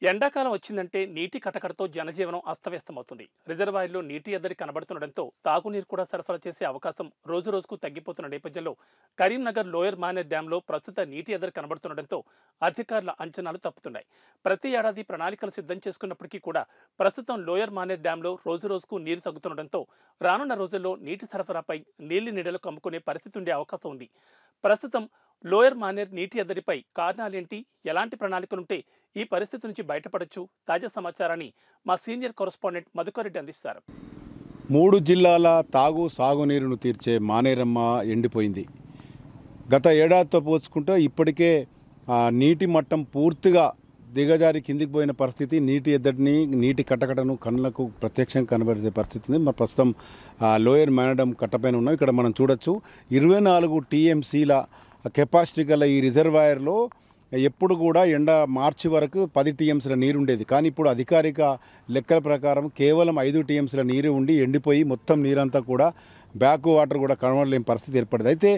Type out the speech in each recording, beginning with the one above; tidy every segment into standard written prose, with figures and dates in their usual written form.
ఎండాకాలం వచ్చిందంటే నీటి కటకటతో జనజీవనం అస్తవ్యస్తమవుతుంది. రిజర్వాయర్లో నీటి ఎద్దడి కనబడుతుండటంతో తాగునీరు కూడా సరఫరా చేసే అవకాశం రోజురోజుకు తగ్గిపోతున్న నేపథ్యంలో కరీంనగర్ లోయర్ మానేర్ డ్యాంలో ప్రస్తుత నీటి ఎద్దడి కనబడుతుండటంతో అధికారుల అంచనాలు తప్పుతున్నాయి. ప్రతి ఏడాది ప్రణాళికలు సిద్ధం చేసుకున్నప్పటికీ కూడా ప్రస్తుతం లోయర్ మానేర్ డ్యాంలో రోజురోజుకు నీరు తగ్గుతుండటంతో రానున్న రోజుల్లో నీటి సరఫరాపై నీళ్లు నీడలకు అమ్ముకునే పరిస్థితి ఉండే అవకాశం ఉంది. ప్రస్తుతం లోయర్ మానేర్ నీటి ఎద్దడిపై కారణాలేంటి, ఎలాంటి ప్రణాళికలుంటే ఈ పరిస్థితి నుంచి బయటపడొచ్చు? తాజా సమాచారాన్ని మా సీనియర్ కరెస్పాండెంట్ మధుకర్ రెడ్డి అందిస్తారు. 3 జిల్లాల సాగునీరును తీర్చే మానేరమ్మ ఎండిపోయింది. గత ఏడాదితో పోల్చుకుంటే ఇప్పటికే నీటి మట్టం పూర్తిగా దిగజారి కిందికి పోయిన పరిస్థితి. నీటి ఎద్దడిని, నీటి కట్టకటను కళ్ళకు ప్రత్యక్షంగా కనబడే పరిస్థితి ఉంది. మన ప్రస్తుతం లోయర్ మానేర్ కట్టపైన ఉన్నాం. ఇక్కడ మనం చూడొచ్చు 24 టీఎంసీల కెపాసిటీ గల ఈ రిజర్వాయర్లో ఎప్పుడు కూడా మార్చి వరకు 10 టీఎంసీల నీరు ఉండేది. కానీ ఇప్పుడు అధికారిక లెక్కల ప్రకారం కేవలం 5 టీఎంసీల నీరు ఉండి ఎండిపోయి మొత్తం నీరంతా కూడా బ్యాక్ వాటర్ కూడా కనబడలేని పరిస్థితి ఏర్పడింది. అయితే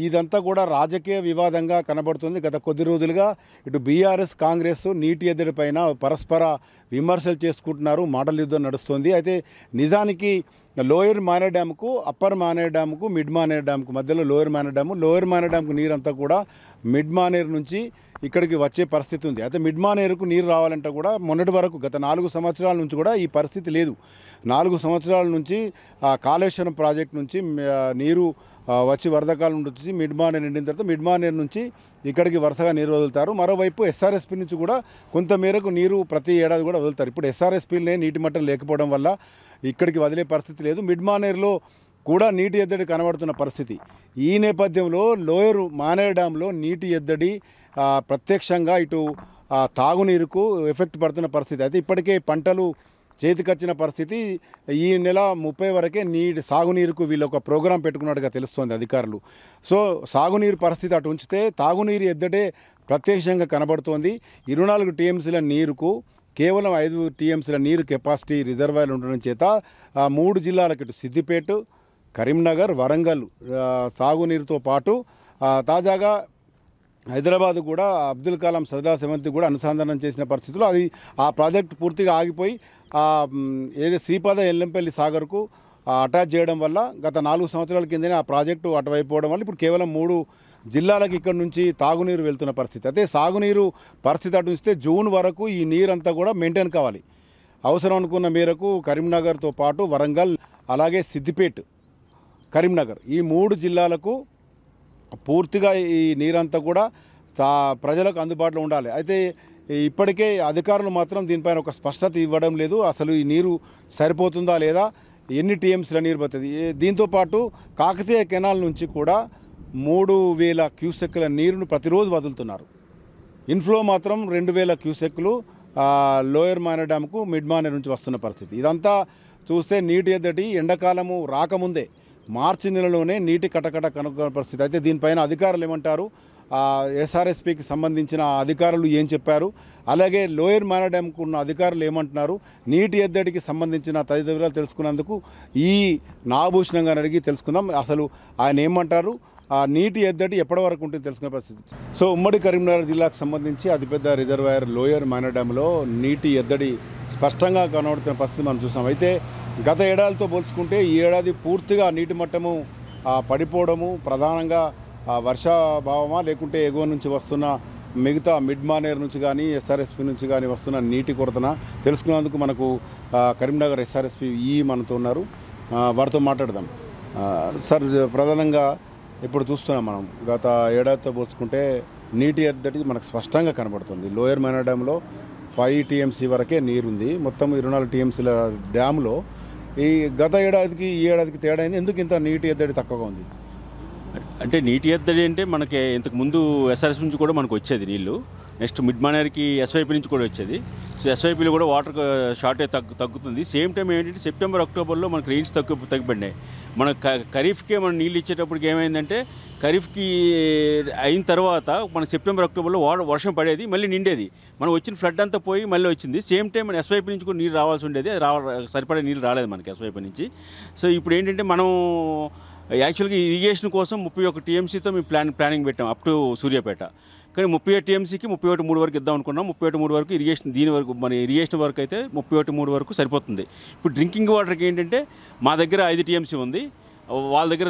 ఇదంతా కూడా రాజకీయ వివాదంగా కనబడుతుంది. గత కొద్ది రోజులుగా ఇటు బీఆర్ఎస్, కాంగ్రెస్ నీటి ఎద్దడి పైన పరస్పర విమర్శలు చేసుకుంటున్నారు. మాటల యుద్ధం నడుస్తుంది. అయితే నిజానికి లోయర్ మానేర్ డ్యామ్కు, అప్పర్ మానేర్ డ్యామ్కు, మిడ్ మానేర్ డ్యామ్కు మధ్యలో లోయర్ మానేర్ డ్యామ్కు నీరంతా కూడా మిడ్ మానేర్ నుంచి ఇక్కడికి వచ్చే పరిస్థితి ఉంది. అయితే మిడ్ మానేరుకు నీరు రావాలంటే కూడా మొన్నటి వరకు గత 4 సంవత్సరాల నుంచి కూడా ఈ పరిస్థితి లేదు. 4 సంవత్సరాల నుంచి కాళేశ్వరం ప్రాజెక్ట్ నుంచి నీరు వచ్చి వరదకాలం నుంచి మిడ్ మానేర్ నిండిన తర్వాత మిడ్ మానేర్ నుంచి ఇక్కడికి వరుసగా నీరు వదులుతారు. మరోవైపు ఎస్ఆర్ఎస్పీ నుంచి కూడా కొంత మేరకు నీరు ప్రతి ఏడాది కూడా వదులుతారు. ఇప్పుడు ఎస్ఆర్ఎస్పీలనే నీటి మట్టం లేకపోవడం వల్ల ఇక్కడికి వదిలే పరిస్థితి లేదు. మిడ్ మానేర్లో కూడా నీటి ఎద్దడి కనబడుతున్న పరిస్థితి. ఈ నేపథ్యంలో లోయర్ మానేర్ డ్యాంలో నీటి ఎద్దడి ప్రత్యక్షంగా ఇటు తాగునీరుకు ఎఫెక్ట్ పడుతున్న పరిస్థితి. అయితే ఇప్పటికే పంటలు చేతికొచ్చిన పరిస్థితి. ఈ నెల 30 వరకే సాగునీరుకు వీళ్ళు ఒక ప్రోగ్రాం పెట్టుకున్నట్టుగా తెలుస్తోంది అధికారులు. సో సాగునీరు పరిస్థితి అటు ఉంచితే తాగునీరు ఎద్దడే ప్రత్యక్షంగా కనబడుతోంది. 24 టీఎంసీల నీరుకు కేవలం 5 టీఎంసీల నీరు కెపాసిటీ రిజర్వాయర్లు ఉండడం చేత 3 జిల్లాలకు ఇటు సిద్దిపేట, కరీంనగర్, వరంగల్ తాగునీరుతో పాటు తాజాగా హైదరాబాద్ కూడా అబ్దుల్ కలాం సదరా సెవెంత్ కూడా అనుసంధానం చేసిన పరిస్థితుల్లో అది ఆ ప్రాజెక్టు పూర్తిగా ఆగిపోయి ఏదో శ్రీపాద ఎల్లంపల్లి సాగర్కు అటాచ్ చేయడం వల్ల గత 4 సంవత్సరాల కిందనే ఆ ప్రాజెక్టు అటువైపోవడం వల్ల ఇప్పుడు కేవలం 3 జిల్లాలకు ఇక్కడ నుంచి తాగునీరు వెళ్తున్న పరిస్థితి. అయితే సాగునీరు పరిస్థితి అటు ఇస్తే జూన్ వరకు ఈ నీరంతా కూడా మెయింటైన్ కావాలి. అవసరం అనుకున్న మేరకు కరీంనగర్తో పాటు వరంగల్, అలాగే సిద్దిపేట, కరీంనగర్ ఈ 3 జిల్లాలకు పూర్తిగా ఈ నీరంతా కూడా ప్రజలకు అందుబాటులో ఉండాలి. అయితే ఇప్పటికే అధికారులు మాత్రం దీనిపైన ఒక స్పష్టత ఇవ్వడం లేదు. అసలు ఈ నీరు సరిపోతుందా లేదా, ఎన్ని టీఎంసీల నీరు పోతుంది. దీంతోపాటు కాకతీయ కెనాల్ నుంచి కూడా 3000 క్యూసెక్కుల నీరును ప్రతిరోజు వదులుతున్నారు. ఇన్ఫ్లో మాత్రం 2000 క్యూసెక్కులు లోయర్ మానేర్ డ్యామ్కు మిడ్ మానేర్ నుంచి వస్తున్న పరిస్థితి. ఇదంతా చూస్తే నీటి ఎద్దడి ఎండాకాలము రాకముందే మార్చి నెలలోనే నీటి కటకట కనుగొన్న పరిస్థితి. అయితే దీనిపైన అధికారులు ఏమంటారు, ఎస్ఆర్ఎస్పీకి సంబంధించిన అధికారులు ఏం చెప్పారు, అలాగే లోయర్ మానేర్ డ్యామ్కు ఉన్న అధికారులు ఏమంటున్నారు, నీటి ఎద్దడికి సంబంధించిన తదితర వివరాలు తెలుసుకున్నందుకు ఈ నాగభూషణంగా అడిగి తెలుసుకుందాం. అసలు ఆయన ఏమంటారు, ఆ నీటి ఎద్దడి ఎప్పటి వరకు ఉంటుంది తెలుసుకునే పరిస్థితి. సో ఉమ్మడి కరీంనగర్ జిల్లాకు సంబంధించి అతిపెద్ద రిజర్వాయర్ లోయర్ మానేర్ డ్యాంలో నీటి ఎద్దడి స్పష్టంగా కనబడుతున్న పరిస్థితి మనం చూసాం. అయితే గత ఏడాదితో పోల్చుకుంటే ఈ ఏడాది పూర్తిగా నీటి మట్టము పడిపోవడము ప్రధానంగా వర్షాభావమా లేకుంటే ఎగువ నుంచి వస్తున్న మిగతా మిడ్ మానేర్ నుంచి కానీ ఎస్ఆర్ఎస్పీ నుంచి కానీ వస్తున్న నీటి కొరతన తెలుసుకున్నందుకు మనకు కరీంనగర్ ఎస్ఆర్ఎస్పీ మనతో ఉన్నారు. వారితో మాట్లాడదాం. సార్, ప్రధానంగా ఇప్పుడు చూస్తున్నాం మనం గత ఏడాదితో పోల్చుకుంటే నీటి ఎద్దడి మనకు స్పష్టంగా కనబడుతుంది. లోయర్ మానేర్ డ్యాంలో 5 టీఎంసీ వరకే నీరుంది. మొత్తం 24 టీఎంసీల డ్యామ్లో ఈ గత ఏడాదికి ఈ ఏడాదికి తేడా అయింది. ఎందుకు ఇంత నీటి ఎద్దడి తక్కువగా ఉంది? అంటే నీటి ఎద్దడి అంటే మనకి ఇంతకుముందు ఎస్ఆర్ఎస్ నుంచి కూడా మనకు వచ్చేది నీళ్ళు. నెక్స్ట్ మిడ్ మానేర్కి ఎస్వైపీ నుంచి కూడా వచ్చేది. సో ఎస్వైపీలో కూడా వాటర్ షార్టేజ్ తగ్గుతుంది. సేమ్ టైం ఏంటంటే సెప్టెంబర్, అక్టోబర్లో మనకు రెయిన్స్ తగ్గిపడినాయి. మన ఖరీఫ్కే మనం నీళ్ళు ఇచ్చేటప్పటికి ఏమైందంటే ఖరీఫ్కి అయిన తర్వాత మన సెప్టెంబర్, అక్టోబర్లో వర్షం పడేది, మళ్ళీ నిండేది. మనం వచ్చిన ఫ్లడ్ అంతా పోయి మళ్ళీ వచ్చింది. సేమ్ టైం మన ఎస్వైపీ నుంచి కూడా నీరు రావాల్సి ఉండేది. సరిపడే నీళ్ళు రాలేదు మనకి ఎస్వైపీ నుంచి. సో ఇప్పుడు ఏంటంటే మనం యాక్చువల్గా ఇరిగేషన్ కోసం 31 టీఎంసీతో మేము ప్లానింగ్ పెట్టాం అప్ టు సూర్యాపేట. కానీ 37 టీఎంసీకి 31.3 వరకు ఇద్దాం అనుకున్నాం. 31.3 వరకు ఇరిగేషన్, దీని వరకు మన ఇరిగేషన్ వరకు అయితే 31.3 వరకు సరిపోతుంది. ఇప్పుడు డ్రింకింగ్ వాటర్కి ఏంటంటే మా దగ్గర 5 టీఎంసీ ఉంది, వాళ్ళ దగ్గర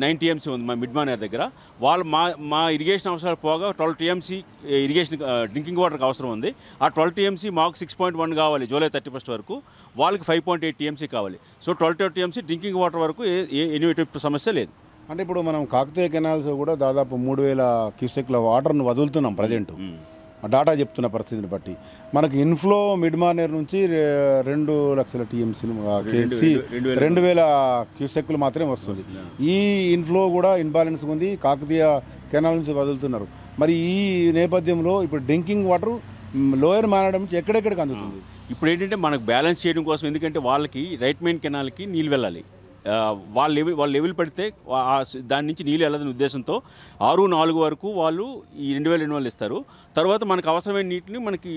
9 టీఎంసీ ఉంది. మా మిడ్ మానేర్ దగ్గర వాళ్ళు మా ఇరిగేషన్ అవసరాలు పోగా 12 టీఎంసీ ఇరిగేషన్ డ్రింకింగ్ వాటర్కి అవసరం ఉంది. ఆ 12 టీఎంసీ మాకు 6.1 కావాలి జూలై 31 వరకు, వాళ్ళకి 5.8 టీఎంసీ కావాలి. సో 12 టీఎంసీ డ్రింకింగ్ వాటర్ వరకు ఎటువంటి సమస్య లేదు. అంటే ఇప్పుడు మనం కాకతీయ కెనాల్స్ కూడా దాదాపు 3000 క్యూసెక్ల వాటర్ను వదులుతున్నాం ప్రజెంట్, డాటా చెప్తున్న పరిస్థితిని బట్టి. మనకి ఇన్ఫ్లో మిడ్ మానేర్ నుంచి 2 లక్షల టీఎంసీలు 2000 క్యూసెక్లు మాత్రమే వస్తుంది. ఈ ఇన్ఫ్లో కూడా ఇన్బ్యాలెన్స్ ఉంది, కాకతీయ కెనాల్ నుంచి వదులుతున్నారు. మరి ఈ నేపథ్యంలో ఇప్పుడు డ్రింకింగ్ వాటర్ లోయర్ మానేర్ నుంచి ఎక్కడెక్కడికి అందుతుంది? ఇప్పుడు ఏంటంటే మనకు బ్యాలెన్స్ చేయడం కోసం, ఎందుకంటే వాళ్ళకి రైట్ మెయిన్ కెనాల్కి నీళ్ళు వెళ్ళాలి. వాళ్ళ లెవెల్ పడితే దాని నుంచి నీళ్ళు వెళ్ళదని ఉద్దేశంతో 6-4 వరకు వాళ్ళు ఈ 2200 ఇస్తారు. తర్వాత మనకు అవసరమైన నీటిని మనకి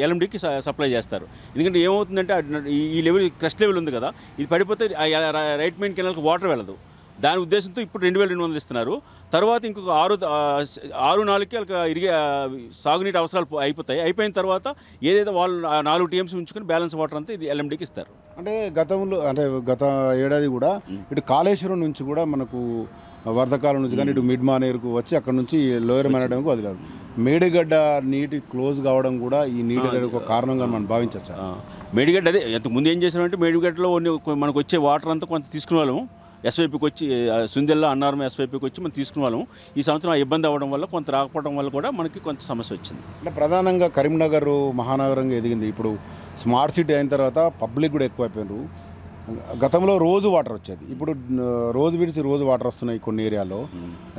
ఎల్ఎండికి సప్లై చేస్తారు. ఎందుకంటే ఏమవుతుందంటే ఈ లెవెల్ క్రస్ట్ లెవెల్ ఉంది కదా, ఇది పడిపోతే రైట్ మెయిన్ కెనాల్కి వాటర్ వెళ్ళదు. దాని ఉద్దేశంతో ఇప్పుడు 2200 ఇస్తున్నారు. తర్వాత ఇంకొక 6-4కి వాళ్ళకి సాగునీటి అవసరాలు అయిపోయిన తర్వాత ఏదైతే వాళ్ళు 4 టీఎంసీ ఉంచుకొని బ్యాలెన్స్ వాటర్ అంతా ఇది ఎల్ఎండికి ఇస్తారు. అంటే గత ఏడాది కూడా ఇటు కాళేశ్వరం నుంచి కూడా మనకు వరదకాలం నుంచి కానీ ఇటు మిడ్ మానేర్కు వచ్చి అక్కడ నుంచి లోయర్ మానేర్కు వదిలారు. మేడిగడ్డ నీటి క్లోజ్ కావడం కూడా ఈ నీటి ఒక కారణంగా మనం భావించవచ్చు. మేడిగడ్డ అదే ఇంతకుముందు ఏం చేసామంటే మేడిగడ్డలో మనకు వచ్చే వాటర్ అంతా కొంత తీసుకునే వాళ్ళము, ఎస్వైపీకి వచ్చి సుందెల్లో అన్నారం ఎస్వైపీకి వచ్చి మనం తీసుకునే వాళ్ళము. ఈ సంవత్సరం ఆ ఇబ్బంది అవ్వడం వల్ల, కొంత రాకపోవడం వల్ల కూడా మనకి కొంత సమస్య వచ్చింది. అంటే ప్రధానంగా కరీంనగర్ మహానగరంగా ఎదిగింది. ఇప్పుడు స్మార్ట్ సిటీ అయిన తర్వాత పబ్లిక్ కూడా ఎక్కువైపోయారు. గతంలో రోజు వాటర్ వచ్చేది, ఇప్పుడు రోజు విడిచి రోజు వాటర్ వస్తున్నాయి కొన్ని ఏరియాలో.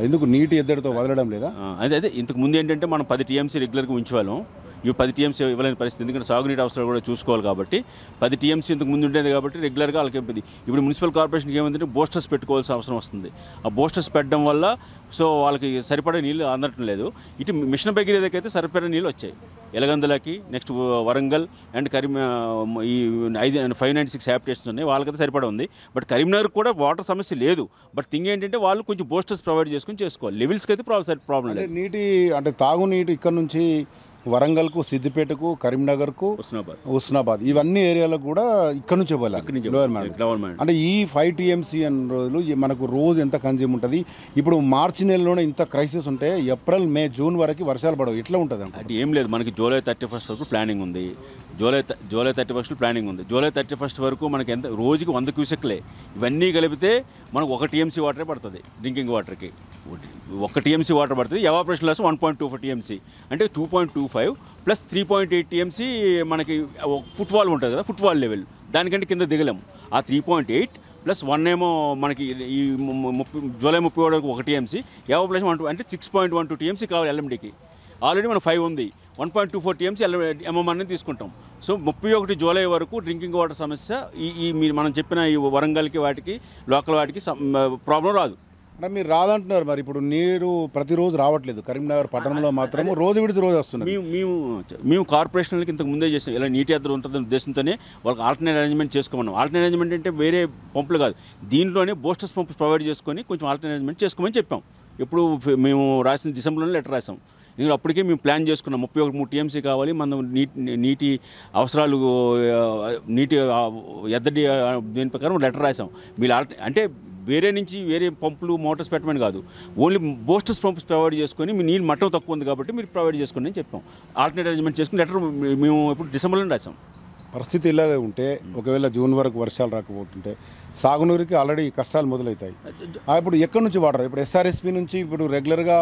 ఎందుకు నీటి ఎద్దడితో వదలడం లేదా? అదే ఇంతకు ముందు ఏంటంటే మనం 10 టీఎంసీ రెగ్యులర్గా ఉంచేవాళ్ళం. ఇవి 10 టీఎంసీ ఇవ్వలేని పరిస్థితి, ఎందుకంటే సాగునీటి అవసరాలు కూడా చూసుకోవాలి కాబట్టి 10 టీఎంసీ ఇంతకు ముందు ఉండేది కాబట్టి రెగ్యులర్గా వాళ్ళకి ఇబ్బంది. ఇప్పుడు మున్సిపల్ కార్పొరేషన్కి ఏమైందంటే బోస్టర్స్ పెట్టుకోవాల్సిన అవసరం వస్తుంది. ఆ బోస్టర్స్ పెట్టడం వల్ల సో వాళ్ళకి సరిపడే నీళ్ళు అందటం లేదు. ఇటు మిషన్ భగీరథకైతే సరిపడే నీళ్ళు వచ్చాయి. ఎలగందులకి, నెక్స్ట్ వరంగల్ అండ్ ఈ 596 హ్యాబిటేషన్స్ ఉన్నాయి, వాళ్ళకైతే సరిపడా ఉంది. బట్ కరీంనగర్ కూడా వాటర్ సమస్య లేదు. బట్ థింగ్ ఏంటంటే వాళ్ళు కొంచెం బోస్టర్స్ ప్రొవైడ్ చేసుకోవాలి. లెవెల్స్కి అయితే ప్రాబ్లం లేదు. నీటి అంటే తాగునీటి ఇక్కడ నుంచి వరంగల్కు, సిద్దిపేటకు, కరీంనగర్కు, హుస్నాబాద్ ఇవన్నీ ఏరియాలకు కూడా ఇక్కడ నుంచి ఇవ్వాలి. అంటే ఈ 5 టీఎంసీ అన్న రోజులు మనకు రోజు ఎంత కన్జ్యూమ్ ఉంటుంది? ఇప్పుడు మార్చి నెలలోనే ఇంత క్రైసిస్ ఉంటే ఏప్రిల్, మే, జూన్ వరకు వర్షాలు పడవు, ఎట్లా ఉంటుంది? అంటే ఏం లేదు, మనకి జూలై 31 వరకు ప్లానింగ్ ఉంది. జూలై 31 ప్లానింగ్ ఉంది. జూలై 31 వరకు మనకి ఎంత రోజుకి 100 క్యూసెక్లే. ఇవన్నీ కలిపితే మనకు 1 టీఎంసీ వాటరే పడుతుంది. డ్రింకింగ్ వాటర్కి 1 టీఎంసీ వాటర్ పడుతుంది. ఎవాపరేషన్ లాస్ 1.24 టీఎంసీ, అంటే 2.25 ప్లస్ 3.8 టీఎంసీ మనకి ఫుట్బాల్ ఉంటుంది కదా, ఫుట్బాల్ లెవెల్ దానికంటే కింద దిగలేము. ఆ 3.8 ప్లస్ 1 ఏమో మనకి ఈ జూలై 30 వరకు 1 టీఎంసీ, ఎవాపరేషన్ 1 అంటే 6.12 టీఎంసీ కావాలి ఎల్ఎండికి. ఆల్రెడీ మన 5 ఉంది, 1.24 టీఎంసీ ఎంఎంఆర్ని తీసుకుంటాం. సో 31 జూలై వరకు డ్రింకింగ్ వాటర్ సమస్య ఈ మనం చెప్పిన ఈ వరంగల్కి వాటికి లోకల్ వాటికి ప్రాబ్లం రాదు. అంటే మీరు రాదంటున్నారు, మరి ఇప్పుడు నీరు ప్రతిరోజు రావట్లేదు. కరీంనగర్ పట్టణంలో మాత్రం రోజు విడిచి రోజు వస్తుంది. మేము కార్పొరేషన్లకి ఇంతకు ముందే చేసాం. ఇలా నీటి ఎద్దరు ఉంటుందనే ఉద్దేశంతోనే వాళ్ళకి ఆల్టర్నేట్ అరేంజ్మెంట్ చేసుకోమన్నాం. ఆల్టర్నేట్ అరేంజ్మెంట్ అంటే వేరే పంపులు కాదు, దీంట్లోనే బోస్టర్స్ పంప్స్ ప్రొవైడ్ చేసుకొని కొంచెం ఆల్టర్నేట్ అరేంజ్మెంట్ చేసుకోమని చెప్పాం. ఎప్పుడు మేము రాసిన డిసెంబర్లోనే లెటర్ రాసాం. ఎందుకంటే అప్పటికే మేము ప్లాన్ చేసుకున్నాం 31 టీఎంసీ కావాలి, మనం నీటి అవసరాలు, నీటి ఎద్దడి దీని ప్రకారం లెటర్ రాసాం. మీరు అంటే వేరే నుంచి వేరే పంపులు, మోటార్స్ పెట్టమని కాదు, ఓన్లీ బోస్టర్స్ పంప్స్ ప్రొవైడ్ చేసుకొని మీ నీళ్ళు మట్టం తక్కువ ఉంది కాబట్టి మీరు ప్రొవైడ్ చేసుకోండి అని చెప్పాం. ఆల్టర్నేట్ అరేంజ్మెంట్ చేసుకుని లెటర్ మేము ఇప్పుడు డిసెంబర్లో రాసాం. పరిస్థితి ఇలాగే ఉంటే ఒకవేళ జూన్ వరకు వర్షాలు రాకపోతుంటే సాగునీరుకి ఆల్రెడీ కష్టాలు మొదలవుతాయి. ఇప్పుడు ఎక్కడి నుంచి వాటర్? ఇప్పుడు ఎస్ఆర్ఎస్పీ నుంచి ఇప్పుడు రెగ్యులర్గా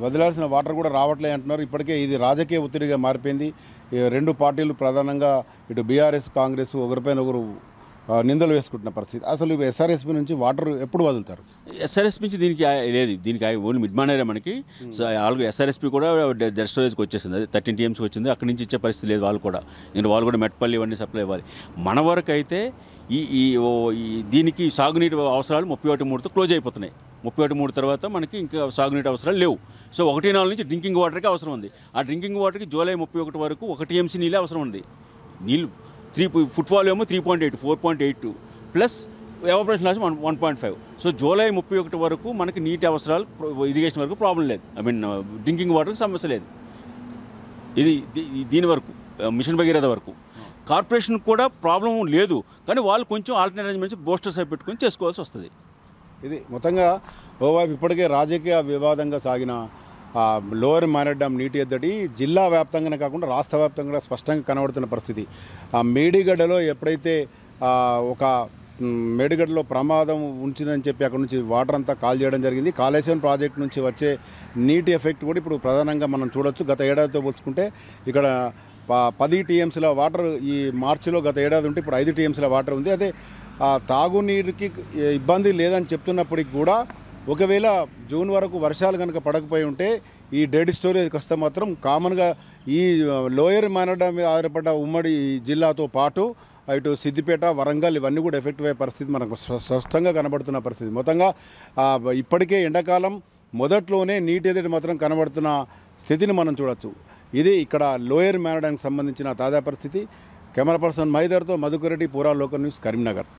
వదిలాల్సిన వాటర్ కూడా రావట్లే అంటున్నారు. ఇప్పటికే ఇది రాజకీయ ఒత్తిడిగా మారిపోయింది. 2 పార్టీలు ప్రధానంగా ఇటు బీఆర్ఎస్, కాంగ్రెస్ ఒకరిపైన ఒకరు నిందలు వేసుకుంటున్న పరిస్థితి. అసలు ఎస్ఆర్ఎస్పీ నుంచి వాటర్ ఎప్పుడు వదులుతారు? ఎస్ఆర్ఎస్పీ నుంచి దీనికి లేదు, దీనికి ఓన్లీ మిడ్ మానేరే మనకి. సో ఆల్రెడీ ఎస్ఆర్ఎస్పీ కూడా డెడ్ స్టోరేజ్కి వచ్చేసింది, అది 13 టీఎంసీకి వచ్చింది. అక్కడి నుంచి ఇచ్చే పరిస్థితి లేదు వాళ్ళు కూడా. వాళ్ళు కూడా మెట్పల్లి ఇవన్నీ సప్లై ఇవ్వాలి. మన వరకు అయితే ఈ దీనికి సాగునీటి అవసరాలు 31/3తో క్లోజ్ అయిపోతున్నాయి. 31/3 తర్వాత మనకి ఇంకా సాగునీటి అవసరాలు లేవు. సో 1/4 నుంచి డ్రింకింగ్ వాటర్కి అవసరం ఉంది. ఆ డ్రింకింగ్ వాటర్కి జూలై 31 వరకు 1 టీఎంసీ నీళ్ళే అవసరం ఉంది. నీళ్ళు ఫుట్బాల్ ఏమో 3.8, 4.82 plus evaporation loss 1.5. So July 31 వరకు మనకి నీటి అవసరాలు ఇరిగేషన్ వరకు ప్రాబ్లం లేదు. డ్రింకింగ్ వాటర్కి సమస్య లేదు. ఇది దీని వరకు మిషన్ భగీరథ వరకు కార్పొరేషన్ కూడా ప్రాబ్లం లేదు. కానీ వాళ్ళు కొంచెం ఆల్టర్నేట్ అరేంజ్మెంట్స్ బూస్టర్స్ అయి పెట్టుకొని చేసుకోవాల్సి వస్తుంది. ఇది మొత్తంగా ఓవైపు ఇప్పటికే రాజకీయ వివాదంగా సాగిన లోయర్ మానేర్ డ్యామ్ నీటి ఎద్దడి జిల్లా వ్యాప్తంగానే కాకుండా రాష్ట్ర వ్యాప్తంగా స్పష్టంగా కనబడుతున్న పరిస్థితి. మేడిగడ్డలో ఎప్పుడైతే ఒక మేడిగడ్డలో ప్రమాదం ఉంచిందని చెప్పి అక్కడ నుంచి వాటర్ అంతా కాల్ చేయడం జరిగింది. కాళేశ్వరం ప్రాజెక్ట్ నుంచి వచ్చే నీటి ఎఫెక్ట్ కూడా ఇప్పుడు ప్రధానంగా మనం చూడొచ్చు. గత ఏడాదితో పోల్చుకుంటే ఇక్కడ 10 టీఎంసీల వాటర్ ఈ మార్చిలో గత ఏడాది ఉంటే ఇప్పుడు 5 టీఎంసీల వాటర్ ఉంది. అదే తాగునీరుకి ఇబ్బంది లేదని చెప్తున్నప్పటికి కూడా ఒకవేళ జూన్ వరకు వర్షాలు కనుక పడకపోయి ఉంటే ఈ డెడ్ స్టోరేజ్కి వస్తే మాత్రం కామన్గా ఈ లోయర్ మానేర్ డ్యామ్ మీద ఆధారపడ్డ ఉమ్మడి జిల్లాతో పాటు ఇటు సిద్దిపేట, వరంగల్ ఇవన్నీ కూడా ఎఫెక్ట్ అయ్యే పరిస్థితి మనకు స్పష్టంగా కనబడుతున్న పరిస్థితి. మొత్తంగా ఇప్పటికే ఎండాకాలం మొదట్లోనే నీటి ఎద్దడి మాత్రం కనబడుతున్న స్థితిని మనం చూడొచ్చు. ఇది ఇక్కడ లోయర్ మానేర్ డ్యామ్కి సంబంధించిన తాజా పరిస్థితి. కెమెరా పర్సన్ మైదర్తో మధుకరెడ్డి, పూరా లోకల్ న్యూస్, కరీంనగర్.